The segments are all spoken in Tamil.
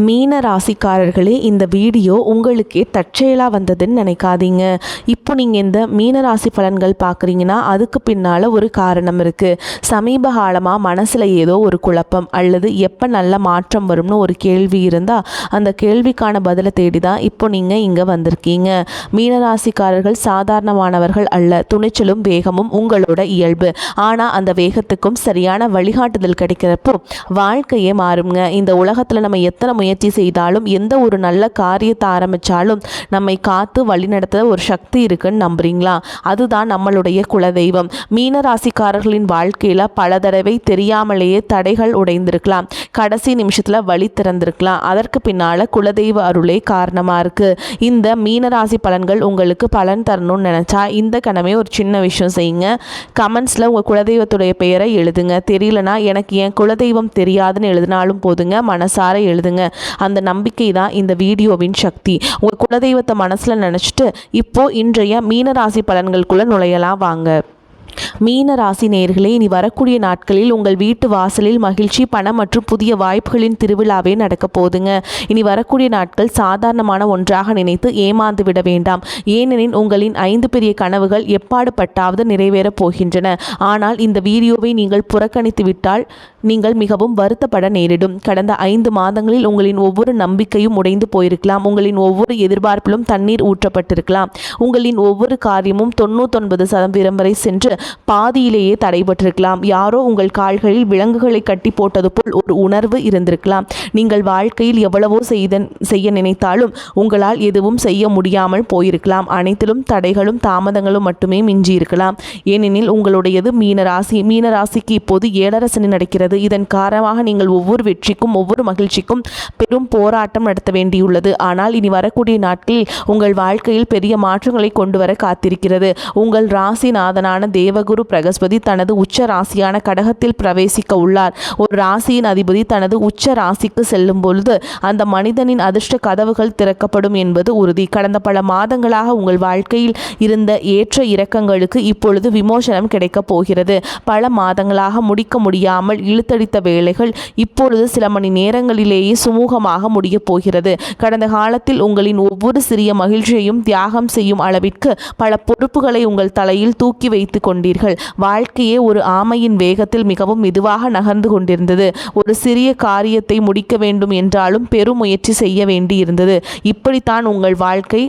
மீன ராசிக்காரர்களே, இந்த வீடியோ உங்களுக்கே தற்செயலாக வந்ததுன்னு நினைக்காதீங்க. இப்போ நீங்கள் இந்த மீன ராசி பலன்கள் பார்க்குறீங்கன்னா அதுக்கு பின்னால் ஒரு காரணம் இருக்குது. சமீப காலமாக மனசில் ஏதோ ஒரு குழப்பம் அல்லது எப்போ நல்ல மாற்றம் வரும்னு ஒரு கேள்வி இருந்தால் அந்த கேள்விக்கான பதிலை தேடி தான் இப்போ நீங்கள் இங்கே வந்திருக்கீங்க. மீனராசிக்காரர்கள் சாதாரணமானவர்கள் அல்ல. துணிச்சலும் வேகமும் உங்களோட இயல்பு. ஆனால் அந்த வேகத்துக்கும் சரியான வழிகாட்டுதல் கிடைக்கிறப்போ வாழ்க்கையே மாறுங்க. இந்த உலகத்தில் நம்ம எத்தனை முயற்சி செய்தாலும் எந்த ஒரு நல்ல காரியத்தை ஆரம்பித்தாலும் நம்மை காத்து வழிநடத்த ஒரு சக்தி இருக்குன்னு நம்புறீங்களா? அதுதான் நம்மளுடைய குலதெய்வம். மீனராசிக்காரர்களின் வாழ்க்கையில் பல தடவை தெரியாமலேயே தடைகள் உடைந்திருக்கலாம். கடைசி நிமிஷத்தில் வழி திறந்திருக்கலாம். அதற்கு பின்னால் குலதெய்வ அருளே காரணமாக இருக்குது. இந்த மீனராசி பலன்கள் உங்களுக்கு பலன் தரணும்னு நினச்சா இந்த கணமே ஒரு சின்ன விஷயம் செய்யுங்க. கமெண்ட்ஸில் உங்கள் குலதெய்வத்துடைய பெயரை எழுதுங்க. தெரியலனா எனக்கு என் குலதெய்வம் தெரியாதுன்னு எழுதினாலும் போதுங்க. மனசார எழுதுங்க. அந்த நம்பிக்கை தான் இந்த வீடியோவின் சக்தி. உங்கள் குலதெய்வத்தை மனசில் நினச்சிட்டு இப்போது இன்றைய மீனராசி பலன்களுக்குள்ளே நுழையலாம் வாங்க. மீன ராசி நேயர்களே, இனி வரக்கூடிய நாட்களில் உங்கள் வீட்டு வாசலில் மகிழ்ச்சி, பணம் மற்றும் புதிய வாய்ப்புகளின் திருவிழாவே நடக்க போதுங்க. இனி வரக்கூடிய நாட்கள் சாதாரணமான ஒன்றாக நினைத்து ஏமாந்து விட வேண்டாம். ஏனெனில் உங்களின் 5 பெரிய கனவுகள் எப்பாடு பட்டாவது நிறைவேறப் போகின்றன. ஆனால் இந்த வீடியோவை நீங்கள் புறக்கணித்து விட்டால் நீங்கள் மிகவும் வருத்தப்பட நேரிடும். கடந்த 5 மாதங்களில் உங்களின் ஒவ்வொரு நம்பிக்கையும் உடைந்து போயிருக்கலாம். உங்களின் ஒவ்வொரு எதிர்பார்ப்பிலும் தண்ணீர் ஊற்றப்பட்டிருக்கலாம். உங்களின் ஒவ்வொரு காரியமும் 99% வரை சென்று பாதியிலேயே தடைபட்டிருக்கலாம். யாரோ உங்கள் கால்களில் விலங்குகளை கட்டி போட்டது போல் ஒரு உணர்வு இருந்திருக்கலாம். நீங்கள் வாழ்க்கையில் எவ்வளவோ செய்ய நினைத்தாலும் உங்களால் எதுவும் செய்ய முடியாமல் போயிருக்கலாம். அனைத்திலும் தடைகளும் தாமதங்களும் மட்டுமே மிஞ்சி இருக்கலாம். ஏனெனில் உங்களுடையது மீனராசி. மீனராசிக்கு இப்போது 7.5 சனி நடக்கிறது. இதன் காரணமாக நீங்கள் ஒவ்வொரு வெற்றிக்கும் ஒவ்வொரு மகிழ்ச்சிக்கும் பெரும் போராட்டம் நடத்த வேண்டியுள்ளது. ஆனால் இனி வரக்கூடிய நாட்களில் உங்கள் வாழ்க்கையில் பெரிய மாற்றங்களை கொண்டு வர காத்திருக்கிறது. உங்கள் ராசிநாதனான தேவகுரு பிரகஸ்பதி தனது உச்ச ராசியான கடகத்தில் பிரவேசிக்க உள்ளார். ஒரு ராசியின் அதிபதி தனது உச்ச ராசிக்கு செல்லும் பொழுது அந்த மனிதனின் அதிர்ஷ்ட கதவுகள் திறக்கப்படும் என்பது உறுதி. கடந்த பல மாதங்களாக உங்கள் வாழ்க்கையில் இருந்த ஏற்ற இறக்கங்களுக்கு இப்பொழுது விமோசனம் கிடைக்கப் போகிறது. பல மாதங்களாக முடிக்க முடியாமல் இழுத்தடித்த வேலைகள் இப்பொழுது சில மணி நேரங்களிலேயே சுமூகமாக முடியப் போகிறது. கடந்த காலத்தில் உங்களின் ஒவ்வொரு சிறிய மகிழ்ச்சியையும் தியாகம் செய்யும் அளவிற்கு பல பொறுப்புகளை உங்கள் தலையில் தூக்கி வைத்து கொண்டீர்கள். வாழ்க்கையே ஒரு ஆமையின் வேகத்தில் மிகவும் மெதுவாக நகர்ந்து கொண்டிருந்தது. ஒரு சிறிய காரியத்தை முடிக்க வேண்டும் என்றாலும் பெரும் முயற்சி செய்ய வேண்டியிருந்தது. இப்படித்தான் உங்கள் வாழ்க்கை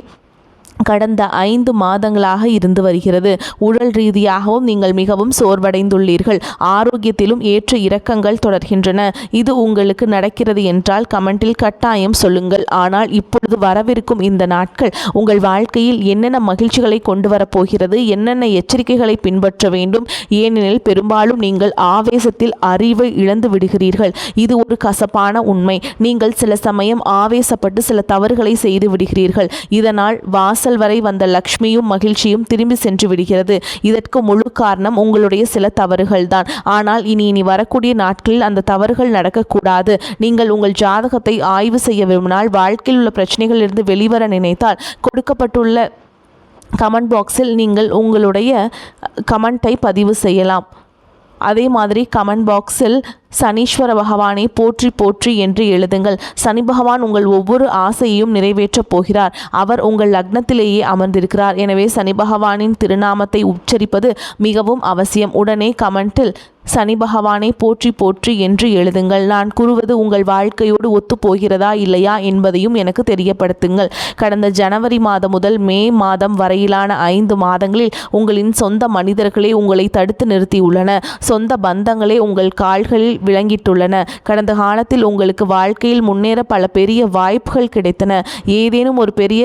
கடந்த 5 மாதங்களாக இருந்து வருகிறது. உடல் ரீதியாகவும் நீங்கள் மிகவும் சோர்வடைந்துள்ளீர்கள். ஆரோக்கியத்திலும் ஏற்ற இறக்கங்கள் தொடர்கின்றன. இது உங்களுக்கு நடக்கிறது என்றால் கமெண்டில் கட்டாயம் சொல்லுங்கள். ஆனால் இப்பொழுது வரவிருக்கும் இந்த நாட்கள் உங்கள் வாழ்க்கையில் என்னென்ன மகிழ்ச்சிகளை கொண்டு வரப்போகிறது, என்னென்ன எச்சரிக்கைகளை பின்பற்ற வேண்டும். ஏனெனில் பெரும்பாலும் நீங்கள் ஆவேசத்தில் அறிவை இழந்து விடுகிறீர்கள். இது ஒரு கசப்பான உண்மை. நீங்கள் சில சமயம் ஆவேசப்பட்டு சில தவறுகளை செய்து விடுகிறீர்கள். இதனால் வாசல் வரை வந்த லக்ஷ்மியும் மகிழ்ச்சியும் திரும்பி சென்று விடுகிறது. இதற்கு முழு காரணம் உங்களுடைய சில தவறுகள் தான். ஆனால் இனி வரக்கூடிய நாட்களில் அந்த தவறுகள் நடக்கக்கூடாது. நீங்கள் உங்கள் ஜாதகத்தை ஆய்வு செய்ய விரும்பினால், வாழ்க்கையில் உள்ள பிரச்சனைகளிலிருந்து வெளிவர நினைத்தால் கொடுக்கப்பட்டுள்ள கமெண்ட் பாக்ஸில் நீங்கள் உங்களுடைய கமெண்ட்டை பதிவு செய்யலாம். அதே மாதிரி கமெண்ட் பாக்ஸில் சனீஸ்வர பகவானை போற்றி போற்றி என்று எழுதுங்கள். சனி பகவான் உங்கள் ஒவ்வொரு ஆசையையும் நிறைவேற்றப் போகிறார். அவர் உங்கள் லக்னத்திலேயே அமர்ந்திருக்கிறார். எனவே சனி பகவானின் திருநாமத்தை உச்சரிப்பது மிகவும் அவசியம். உடனே கமெண்டில் சனி பகவானை போற்றி போற்றி என்று எழுதுங்கள். நான் கூறுவது உங்கள் வாழ்க்கையோடு ஒத்து போகிறதா இல்லையா என்பதையும் எனக்கு தெரியப்படுத்துங்கள். கடந்த ஜனவரி மாதம் முதல் மே மாதம் வரையிலான 5 மாதங்களில் உங்களின் சொந்த மனிதர்களே உங்களை தடுத்து நிறுத்தியுள்ளன. சொந்த பந்தங்களே உங்கள் கால்களில் விளங்கிட்டுள்ளன. கடந்த காலத்தில் உங்களுக்கு வாழ்க்கையில் முன்னேற பல பெரிய வாய்ப்புகள் கிடைத்தன. ஏதேனும் ஒரு பெரிய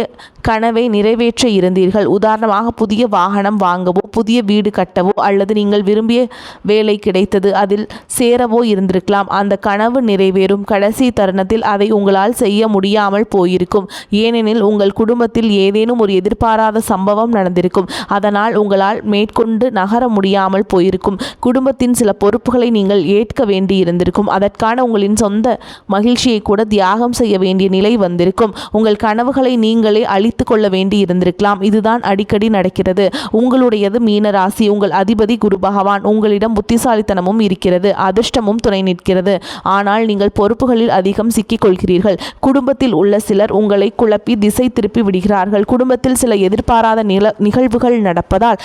கனவை நிறைவேற்ற இருந்தீர்கள். உதாரணமாக புதிய வாகனம் வாங்கவோ, புதிய வீடு கட்டவோ அல்லது நீங்கள் விரும்பிய வேலை கிடைத்தது அதில் சேரவோ இருந்திருக்கலாம். அந்த கனவு நிறைவேறும் கடைசி தருணத்தில் அதை உங்களால் செய்ய முடியாமல் போயிருக்கும். ஏனெனில் உங்கள் குடும்பத்தில் ஏதேனும் ஒரு எதிர்பாராத சம்பவம் நடந்திருக்கும். அதனால் உங்களால் மேற்கொண்டு நகர முடியாமல் போயிருக்கும். குடும்பத்தின் சில பொறுப்புகளை நீங்கள் ஏற்க வேண்டி இருந்திருக்கும். அதற்கான உங்களின் சொந்த மகிழ்ச்சியை கூட தியாகம் செய்ய வேண்டிய நிலை வந்திருக்கும். உங்கள் கனவுகளை நீங்களே அழித்து கொள்ள வேண்டி இருந்திருக்கலாம். இதுதான் அடிக்கடி நடக்கிறது. உங்களுடையது மீனராசி. உங்கள் அதிபதி குரு பகவான். உங்களிடம் புத்திசாலி புத்திசாலித்தனமும் இருக்கிறது, அதிர்ஷ்டமும் துணை நிற்கிறது. ஆனால் நீங்கள் பொறுப்புகளில் அதிகம் சிக்கிக்கொள்கிறீர்கள். குடும்பத்தில் உள்ள சிலர் உங்களை குழப்பி திசை திருப்பி விடுகிறார்கள். குடும்பத்தில் சில எதிர்பாராத நிகழ்வுகள் நடப்பதால்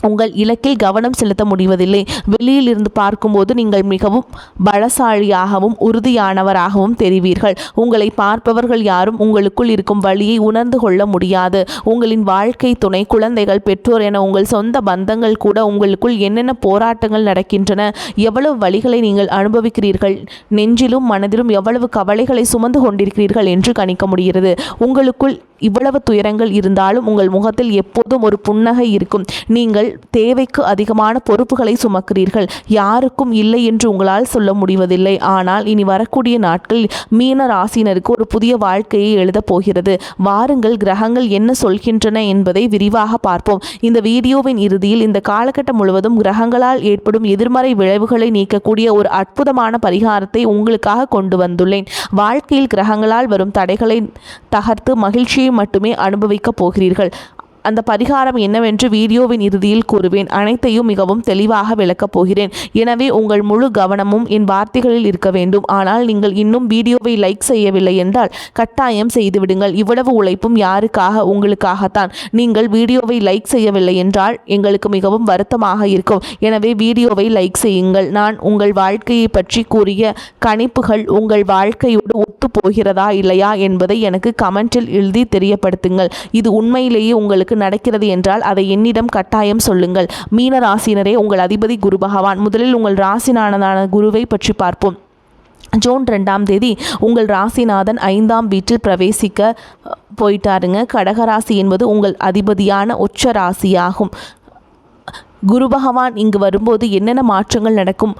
உங்கள் இலக்கில் கவனம் செலுத்த முடிவதில்லை. வெளியில் இருந்து பார்க்கும்போது நீங்கள் மிகவும் பலசாலியாகவும் உறுதியானவராகவும் தெரிவீர்கள். உங்களை பார்ப்பவர்கள் யாரும் உங்களுக்குள் இருக்கும் வழியை உணர்ந்து கொள்ள முடியாது. உங்களின் வாழ்க்கை துணை, குழந்தைகள், பெற்றோர் என உங்கள் சொந்த பந்தங்கள் கூட உங்களுக்குள் என்னென்ன போராட்டங்கள் நடக்கின்றன, எவ்வளவு வழிகளை நீங்கள் அனுபவிக்கிறீர்கள், நெஞ்சிலும் மனதிலும் எவ்வளவு கவலைகளை சுமந்து கொண்டிருக்கிறீர்கள் என்று கணிக்க முடிகிறது. உங்களுக்குள் இவ்வளவு துயரங்கள் இருந்தாலும் உங்கள் முகத்தில் எப்போதும் ஒரு புன்னகை இருக்கும். நீங்கள் தேவைக்கு அதிகமான பொறுப்புகளை சுமக்கிறீர்கள். யாருக்கும் இல்லை என்று உங்களால் சொல்ல முடிவதில்லை. ஆனால் இனி வரக்கூடிய நாட்களில் மீன ராசினருக்கு ஒரு புதிய வாழ்க்கையை எழுதப் போகிறது. வாருங்கள், கிரகங்கள் என்ன சொல்கின்றன என்பதை விரிவாக பார்ப்போம். இந்த வீடியோவின் இறுதியில் இந்த காலகட்டம் முழுவதும் கிரகங்களால் ஏற்படும் எதிர்மறை விளைவுகளை நீக்கக்கூடிய ஒரு அற்புதமான பரிகாரத்தை உங்களுக்காக கொண்டு வந்துள்ளேன். வாழ்க்கையில் கிரகங்களால் வரும் தடைகளை தகர்த்து மகிழ்ச்சியை மட்டுமே அனுபவிக்கப் போகிறீர்கள். அந்த பரிகாரம் என்னவென்று வீடியோவின் இறுதியில் கூறுவேன். அனைத்தையும் மிகவும் தெளிவாக விளக்கப் போகிறேன். எனவே உங்கள் முழு கவனமும் என் வார்த்தைகளில் இருக்க வேண்டும். ஆனால் நீங்கள் இன்னும் வீடியோவை லைக் செய்யவில்லை என்றால் கட்டாயம் செய்துவிடுங்கள். இவ்வளவு உழைப்பும் யாருக்காக? உங்களுக்காகத்தான். நீங்கள் வீடியோவை லைக் செய்யவில்லை என்றால் எங்களுக்கு மிகவும் வருத்தமாக இருக்கும். எனவே வீடியோவை லைக் செய்யுங்கள். நான் உங்கள் வாழ்க்கையை பற்றி கூறிய கணிப்புகள் உங்கள் வாழ்க்கையோடு ஒத்து போகிறதா இல்லையா என்பதை எனக்கு கமெண்டில் எழுதி தெரியப்படுத்துங்கள். இது உண்மையிலேயே உங்களுக்கு நடக்கிறது என்றால் அதை என்னிடம் கட்டாயம் சொல்லுங்கள். மீன ராசினரே, உங்கள் அதிபதி குரு பகவான். முதலில் உங்கள் ராசிநாதனான குருவை பற்றி பார்ப்போம். ஜூன் 2ஆம் தேதி உங்கள் ராசிநாதன் 5ஆம் வீட்டில் பிரவேசிக்க போயிட்டாருங்க. கடகராசி என்பது உங்கள் அதிபதியான உச்ச ராசியாகும். குரு பகவான் இங்கு வரும்போது என்னென்ன மாற்றங்கள் நடக்கும்?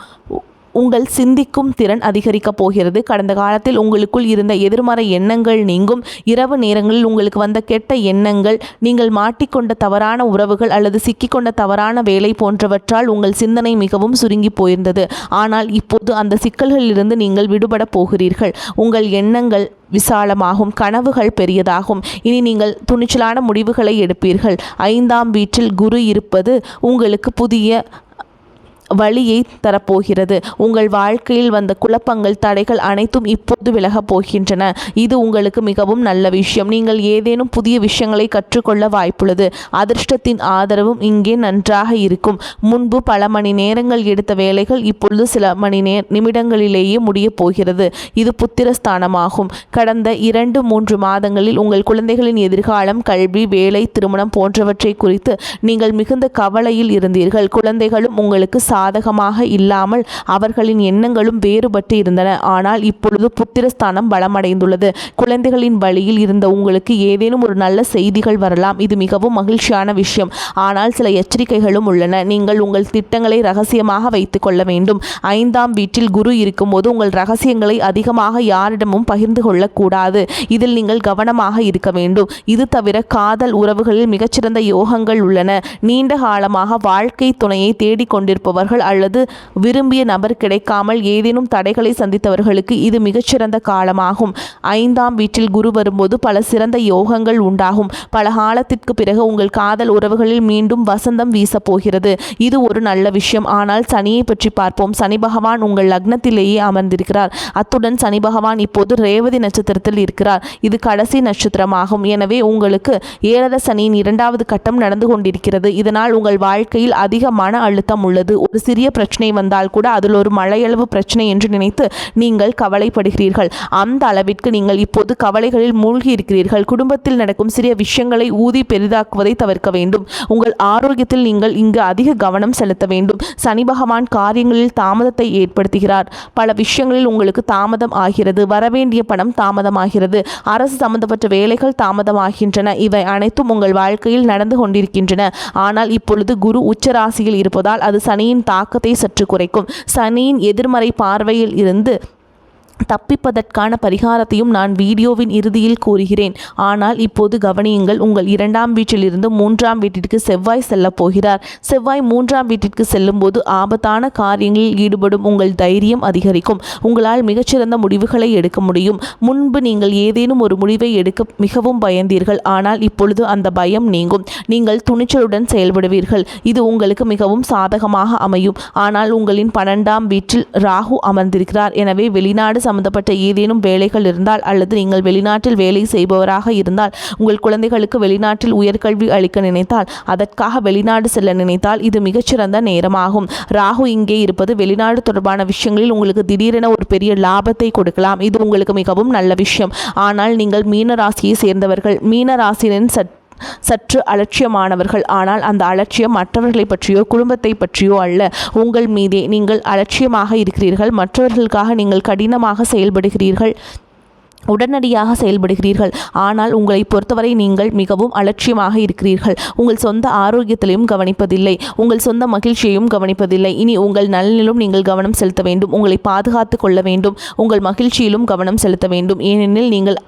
உங்கள் சிந்திக்கும் திறன் அதிகரிக்கப் போகிறது. கடந்த காலத்தில் உங்களுக்குள் இருந்த எதிர்மறை எண்ணங்கள் நீங்கும். இரவு நேரங்களில் உங்களுக்கு வந்த கெட்ட எண்ணங்கள், நீங்கள் மாட்டிக்கொண்ட தவறான உறவுகள் அல்லது சிக்கிக்கொண்ட தவறான வேலை போன்றவற்றால் உங்கள் சிந்தனை மிகவும் சுருங்கி போயிருந்தது. ஆனால் இப்போது அந்த சிக்கல்களிலிருந்து நீங்கள் விடுபட போகிறீர்கள். உங்கள் எண்ணங்கள் விசாலமாகும், கனவுகள் பெரியதாகும். இனி நீங்கள் துணிச்சலான முடிவுகளை எடுப்பீர்கள். 5ஆம் வீட்டில் குரு இருப்பது உங்களுக்கு புதிய வழியை தரப்போகிறது. உங்கள் வாழ்க்கையில் வந்த குழப்பங்கள், தடைகள் அனைத்தும் இப்போது விலகப் போகின்றன. இது உங்களுக்கு மிகவும் நல்ல விஷயம். நீங்கள் ஏதேனும் புதிய விஷயங்களை கற்றுக்கொள்ள வாய்ப்புள்ளது. அதிர்ஷ்டத்தின் ஆதரவும் இங்கே நன்றாக இருக்கும். முன்பு பல மணி நேரங்கள் எடுத்த வேலைகள் இப்பொழுது சில நிமிடங்களிலேயே முடியப் போகிறது. இது புத்திரஸ்தானமாகும். கடந்த 2-3 மாதங்களில் உங்கள் குழந்தைகளின் எதிர்காலம், கல்வி, வேலை, திருமணம் போன்றவற்றை குறித்து நீங்கள் மிகுந்த கவலையில் இருந்தீர்கள். குழந்தைகளும் உங்களுக்கு சாதகமாக இல்லாமல் அவர்களின் எண்ணங்களும் வேறுபட்டு இருந்தன. ஆனால் இப்பொழுது புத்திரஸ்தானம் பலமடைந்துள்ளது. குழந்தைகளின் வழியில் இருந்த உங்களுக்கு ஏதேனும் ஒரு நல்ல செய்திகள் வரலாம். இது மிகவும் மகிழ்ச்சியான விஷயம். ஆனால் சில எச்சரிக்கைகளும் உள்ளன. நீங்கள் உங்கள் திட்டங்களை ரகசியமாக வைத்துக் கொள்ள வேண்டும். 5ஆம் வீட்டில் குரு இருக்கும்போது உங்கள் ரகசியங்களை அதிகமாக யாரிடமும் பகிர்ந்து கொள்ளக்கூடாது. இதில் நீங்கள் கவனமாக இருக்க வேண்டும். இது தவிர காதல் உறவுகளில் மிகச்சிறந்த யோகங்கள் உள்ளன. நீண்ட காலமாக வாழ்க்கை துணையை தேடிக்கொண்டிருப்பவர்கள் அல்லது விரும்பிய நபர் கிடைக்காமல் ஏதேனும் தடைகளை சந்தித்தவர்களுக்கு இது மிகச்சிறந்த காலமாகும். 5ஆம் வீட்டில் குரு வரும்போது பல சிறந்த யோகங்கள் உண்டாகும். பல காலத்திற்கு பிறகு உங்கள் காதல் உறவுகளில் மீண்டும் வசந்தம் வீசப்போகிறது. இது ஒரு நல்ல விஷயம். ஆனால் சனியை பற்றி பார்ப்போம். சனி பகவான் உங்கள் லக்னத்திலேயே அமர்ந்திருக்கிறார். அத்துடன் சனி பகவான் இப்போது ரேவதி நட்சத்திரத்தில் இருக்கிறார். இது கடைசி நட்சத்திரமாகும். எனவே உங்களுக்கு 7 சனியின் 2வது கட்டம் நடந்து கொண்டிருக்கிறது. இதனால் உங்கள் வாழ்க்கையில் அதிக மன அழுத்தம் உள்ளது. ஒரு சிறிய பிரச்சனை வந்தால் கூட அதில் ஒரு மழையளவு பிரச்சனை என்று நினைத்து நீங்கள் கவலைப்படுகிறீர்கள். அந்த அளவிற்கு நீங்கள் இப்போது கவலைகளில் மூழ்கி இருக்கிறீர்கள். குடும்பத்தில் நடக்கும் சிறிய விஷயங்களை ஊதி பெரிதாக்குவதை தவிர்க்க வேண்டும். உங்கள் ஆரோக்கியத்தில் நீங்கள் இங்கு அதிக கவனம் செலுத்த வேண்டும். சனி பகவான் காரியங்களில் தாமதத்தை ஏற்படுத்துகிறார். பல விஷயங்களில் உங்களுக்கு தாமதம் ஆகிறது. வரவேண்டிய பணம் தாமதமாகிறது. அரசு சம்பந்தப்பட்ட வேலைகள் தாமதமாகின்றன. இவை அனைத்தும் உங்கள் வாழ்க்கையில் நடந்து கொண்டிருக்கின்றன. ஆனால் இப்பொழுது குரு உச்சராசியில் இருப்பதால் அது சனியின் தாக்கத்தை சற்று குறைக்கும். சனியின் எதிர்மறை பார்வையில் இருந்து தப்பிப்பதற்கான பரிகாரத்தையும் நான் வீடியோவின் இறுதியில் கூறுகிறேன். ஆனால் இப்போது கவனியுங்கள். உங்கள் 2ஆம் வீட்டிலிருந்து 3ஆம் வீட்டிற்கு செவ்வாய் செல்லப் போகிறார். செவ்வாய் 3ஆம் வீட்டிற்கு செல்லும்போது ஆபத்தான காரியங்களில் ஈடுபடும் உங்கள் தைரியம் அதிகரிக்கும். உங்களால் மிகச்சிறந்த முடிவுகளை எடுக்க முடியும். முன்பு நீங்கள் ஏதேனும் ஒரு முடிவை எடுக்க மிகவும் பயந்தீர்கள். ஆனால் இப்பொழுது அந்த பயம் நீங்கும். நீங்கள் துணிச்சலுடன் செயல்படுவீர்கள். இது உங்களுக்கு மிகவும் சாதகமாக அமையும். ஆனால் உங்களின் 12ஆம் வீட்டில் ராகு அமர்ந்திருக்கிறார். எனவே வெளிநாடு சம்பந்தப்பட்ட ஏதேனும் வேலைகள் இருந்தால் அல்லது நீங்கள் வெளிநாட்டில் வேலை செய்பவராக இருந்தால், உங்கள் குழந்தைகளுக்கு வெளிநாட்டில் உயர்கல்வி அளிக்க நினைத்தால், அதற்காக வெளிநாடு செல்ல நினைத்தால் இது மிகச்சிறந்த நேரமாகும். ராகு இங்கே இருப்பது வெளிநாடு தொடர்பான விஷயங்களில் உங்களுக்கு திடீரென ஒரு பெரிய லாபத்தை கொடுக்கலாம். இது உங்களுக்கு மிகவும் நல்ல விஷயம். ஆனால் நீங்கள் மீன ராசியை சேர்ந்தவர்கள். மீன ராசியின் சற்று அலட்சியமானவர்கள். ஆனால் அந்த அலட்சியம் மற்றவர்களை பற்றியோ குடும்பத்தை பற்றியோ அல்ல, உங்கள் மீதே. நீங்கள் அலட்சியமாக இருக்கிறீர்கள். மற்றவர்களுக்காக நீங்கள் கடினமாக செயல்படுகிறீர்கள், உடனடியாக செயல்படுகிறீர்கள். ஆனால் உங்களை பொறுத்தவரை நீங்கள் மிகவும் அலட்சியமாக இருக்கிறீர்கள். உங்கள் சொந்த ஆரோக்கியத்திலையும் கவனிப்பதில்லை, உங்கள் சொந்த மகிழ்ச்சியையும் கவனிப்பதில்லை. இனி உங்கள் நலனிலும் நீங்கள் கவனம் செலுத்த வேண்டும். உங்களை பாதுகாத்து கொள்ள வேண்டும். உங்கள் மகிழ்ச்சியிலும் கவனம் செலுத்த வேண்டும். ஏனெனில் நீங்கள்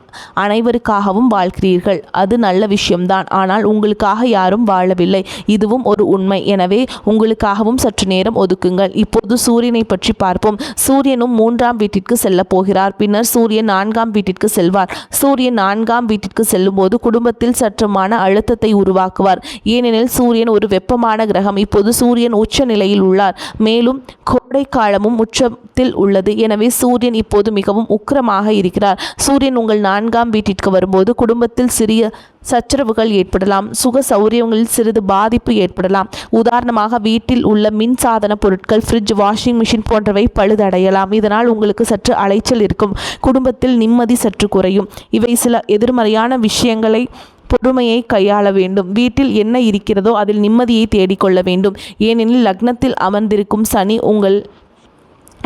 அனைவருக்காகவும் வாழ்கிறீர்கள். அது நல்ல விஷயம்தான். ஆனால் உங்களுக்காக யாரும் வாழவில்லை. இதுவும் ஒரு உண்மை. எனவே உங்களுக்காகவும் சற்று நேரம் ஒதுக்குங்கள். இப்போது சூரியனை பற்றி பார்ப்போம். சூரியனும் 3ஆம் வீட்டிற்கு செல்ல போகிறார். பின்னர் சூரியன் 4ஆம் வீட்டிற்கு செல்வார். சூரியன் 4ஆம் வீட்டிற்கு செல்லும்போது குடும்பத்தில் சற்று மன அழுத்தத்தை உருவாக்குவார். ஏனெனில் சூரியன் ஒரு வெப்பமான கிரகம். இப்போது சூரியன் உச்ச நிலையில் உள்ளார். மேலும் கோடை காலமும் உச்சத்தில் உள்ளது. எனவே சூரியன் இப்போது மிகவும் உக்கிரமாக இருக்கிறார். சூரியன் உங்கள் 4ஆம் வீட்டிற்கு வரும்போது குடும்பத்தில் சிறிய சச்சரவுகள் ஏற்படலாம். சுக சௌரியங்களில் சிறிது பாதிப்பு ஏற்படலாம். உதாரணமாக வீட்டில் உள்ள மின்சாதன பொருட்கள், ஃப்ரிட்ஜ், வாஷிங் மிஷின் போன்றவை பழுதடையலாம். இதனால் உங்களுக்கு சற்று அலைச்சல் இருக்கும். குடும்பத்தில் நிம்மதி சற்று குறையும். இவை சில எதிர்மறையான விஷயங்களை பொறுமையை கையாள வேண்டும். வீட்டில் என்ன இருக்கிறதோ அதில் நிம்மதியை தேடிக்கொள்ள வேண்டும். ஏனெனில் லக்னத்தில் அமர்ந்திருக்கும் சனி உங்கள்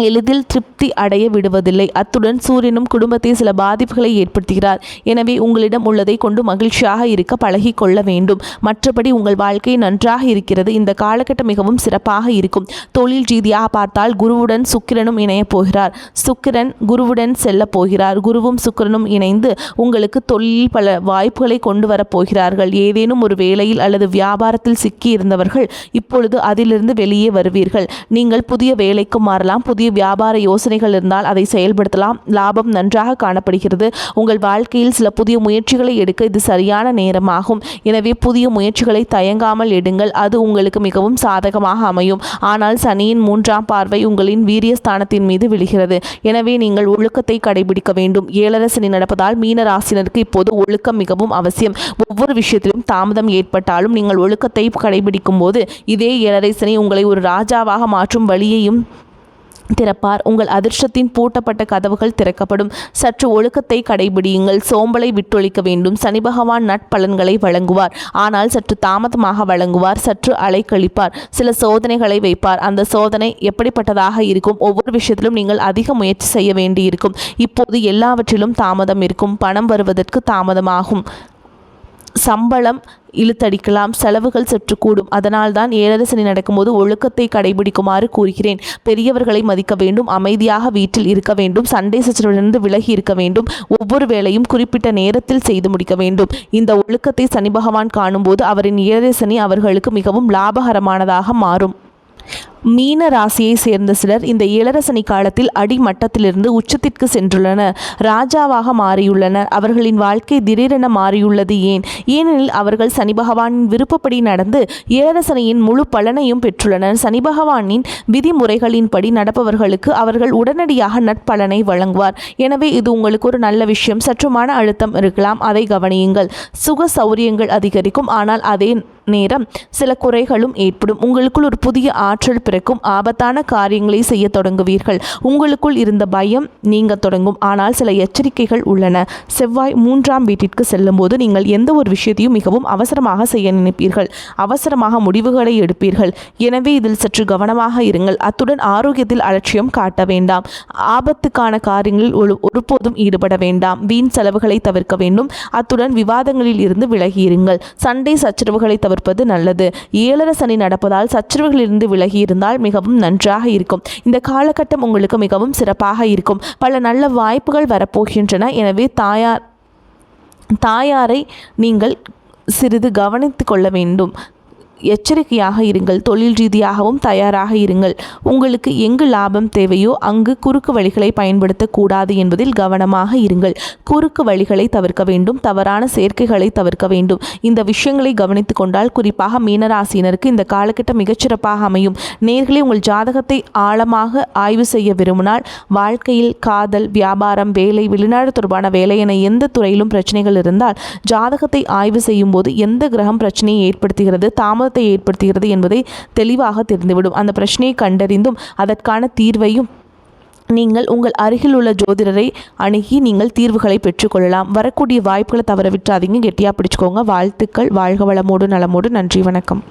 எளிதில் திருப்தி அடைய விடுவதில்லை. அத்துடன் சூரியனும் குடும்பத்தை சில பாதிப்புகளை ஏற்படுத்துகிறார். எனவே உங்களிடம் உள்ளதை கொண்டு மகிழ்ச்சியாக இருக்க பழகி கொள்ள வேண்டும். மற்றபடி உங்கள் வாழ்க்கை நன்றாக இருக்கிறது. இந்த காலகட்டம் மிகவும் சிறப்பாக இருக்கும். தொழில் ரீதியாக பார்த்தால் குருவுடன் சுக்கிரனும் இணைய போகிறார். சுக்கிரன் குருவுடன் செல்ல போகிறார். குருவும் சுக்கிரனும் இணைந்து உங்களுக்கு தொழிலில் பல வாய்ப்புகளை கொண்டு வரப் போகிறார்கள். ஏதேனும் ஒரு வேலையில் அல்லது வியாபாரத்தில் சிக்கி இருந்தவர்கள் இப்பொழுது அதிலிருந்து வெளியே வருவீர்கள். நீங்கள் புதிய வேலைக்கு மாறலாம். புதிய வியாபார யோசனைகள் இருந்தால் அதை செயல்படுத்தலாம். லாபம் நன்றாக காணப்படுகிறது. உங்கள் வாழ்க்கையில் சில புதிய முயற்சிகளை எடுக்க இது சரியான நேரமாகும். எனவே புதிய முயற்சிகளை தயங்காமல் எடுங்கள். அது உங்களுக்கு மிகவும் சாதகமாக அமையும். ஆனால் சனியின் 3ஆம் பார்வை உங்களின் வீரியஸ்தானத்தின் மீது விழுகிறது. எனவே நீங்கள் ஒழுக்கத்தை கடைபிடிக்க வேண்டும். 7 சனி நடப்பதால் மீன ராசினருக்கு இப்போது ஒழுக்கம் மிகவும் அவசியம். ஒவ்வொரு விஷயத்திலும் தாமதம் ஏற்பட்டாலும் நீங்கள் ஒழுக்கத்தை கடைபிடிக்கும் போது இதே 7 சனி உங்களை ஒரு ராஜாவாக மாற்றும் வழியையும் திறப்பார். உங்கள் அதிர்ஷ்டத்தின் பூட்டப்பட்ட கதவுகள் திறக்கப்படும். சற்று ஒழுக்கத்தை கடைபிடியுங்கள். சோம்பலை விட்டொழிக்க வேண்டும். சனி பகவான் நட்பலன்களை வழங்குவார். ஆனால் சற்று தாமதமாக வழங்குவார். சற்று அலைக்கழிப்பார். சில சோதனைகளை வைப்பார். அந்த சோதனை எப்படிப்பட்டதாக இருக்கும்? ஒவ்வொரு விஷயத்திலும் நீங்கள் அதிக முயற்சி செய்ய வேண்டியிருக்கும். இப்போது எல்லாவற்றிலும் தாமதம் இருக்கும். பணம் வருவதற்கு தாமதமாகும். சம்பளம் இழுத்தடிக்கலாம். செலவுகள் சற்று கூடும். அதனால்தான் 7 சனி நடக்கும்போது ஒழுக்கத்தை கடைபிடிக்குமாறு கூறுகிறேன். பெரியவர்களை மதிக்க வேண்டும். அமைதியாக வீட்டில் இருக்க வேண்டும். சண்டை சச்சரவிலிருந்து விலகி இருக்க வேண்டும். ஒவ்வொரு வேளையும் குறிப்பிட்ட நேரத்தில் செய்து முடிக்க வேண்டும். இந்த ஒழுக்கத்தை சனி பகவான் காணும்போது அவரின் 7 சனி அவர்களுக்கு மிகவும் லாபகரமானதாக மாறும். மீன ராசியை சேர்ந்த சிலர் இந்த 7 சனி காலத்தில் அடிமட்டத்திலிருந்து உச்சத்திற்கு சென்றுள்ளனர். ராஜாவாக மாறியுள்ளனர். அவர்களின் வாழ்க்கை திடீரென மாறியுள்ளது. ஏனெனில் அவர்கள் சனி பகவானின் விருப்பப்படி நடந்து 7 சனியின் முழு பலனையும் பெற்றுள்ளனர். சனி பகவானின் விதிமுறைகளின்படி நடப்பவர்களுக்கு அவர்கள் உடனடியாக நட்பலனை வழங்குவார். எனவே இது உங்களுக்கு ஒரு நல்ல விஷயம். சற்று மன அழுத்தம் இருக்கலாம், அதை கவனியுங்கள். சுக சௌரியங்கள் அதிகரிக்கும். ஆனால் அதே நேரம் சில குறைகளும் ஏற்படும். உங்களுக்குள் ஒரு புதிய ஆற்றல் பிறக்கும். ஆபத்தான காரியங்களை செய்ய தொடங்குவீர்கள். உங்களுக்குள் இருந்த பயம் நீங்க தொடங்கும். ஆனால் சில எச்சரிக்கைகள் உள்ளன. செவ்வாய் 3ஆம் வீட்டிற்கு செல்லும் போது நீங்கள் எந்த ஒரு விஷயத்தையும் மிகவும் அவசரமாக செய்ய நினைப்பீர்கள். அவசரமாக முடிவுகளை எடுப்பீர்கள். எனவே இதில் சற்று கவனமாக இருங்கள். அத்துடன் ஆரோக்கியத்தில் அலட்சியம் காட்ட வேண்டாம். ஆபத்துக்கான காரியங்களில் ஒருபோதும் ஈடுபட வேண்டாம். வீண் செலவுகளை தவிர்க்க வேண்டும். அத்துடன் விவாதங்களில் இருந்து விலகியிருங்கள். சண்டை சச்சரவுகளை தவிர்ப்பது நல்லது. 7 சனி நடப்பதால் சச்சரவுகளிலிருந்து விலகியிருந்தால் இருந்தால் மிகவும் நன்றாக இருக்கும். இந்த காலகட்டம் உங்களுக்கு மிகவும் சிறப்பாக இருக்கும். பல நல்ல வாய்ப்புகள் வரப்போகின்றன. எனவே தாயாரை நீங்கள் சிறிது கவனித்து கொள்ள வேண்டும். எச்சரிக்கையாக இருங்கள். தொழில் ரீதியாகவும் தயாராக இருங்கள். உங்களுக்கு எங்கு லாபம் தேவையோ அங்கு குறுக்கு வழிகளை பயன்படுத்தக்கூடாது என்பதில் கவனமாக இருங்கள். குறுக்கு வழிகளை தவிர்க்க வேண்டும். தவறான சேர்க்கைகளை தவிர்க்க வேண்டும். இந்த விஷயங்களை கவனித்து கொண்டால் குறிப்பாக மீனராசினருக்கு இந்த காலகட்டம் மிகச்சிறப்பாக அமையும். நேயர்களே, உங்கள் ஜாதகத்தை ஆழமாக ஆய்வு செய்ய விரும்பினால் வாழ்க்கையில், காதல், வியாபாரம், வேலை, வெளிநாடு தொடர்பான வேலை என எந்த துறையிலும் பிரச்சனைகள் இருந்தால் ஜாதகத்தை ஆய்வு செய்யும் போது எந்த கிரகம் பிரச்சனையை ஏற்படுத்துகிறது, தாமதத்தை ஏற்படுத்துகிறது என்பதை தெளிவாக தெரிந்துவிடும். அந்த பிரச்சனையை கண்டறிந்தும் அதற்கான தீர்வையும் நீங்கள் உங்கள் அருகில் உள்ள ஜோதிடரை அணுகி நீங்கள் தீர்வுகளை பெற்றுக்கொள்ளலாம். வரக்கூடிய வாய்ப்புகளை தவற விட்டுறாதீங்க. கெட்டியாக பிடிச்சுக்கோங்க. வாழ்த்துக்கள். வாழ்க வளமோடு நலமோடு. நன்றி, வணக்கம்.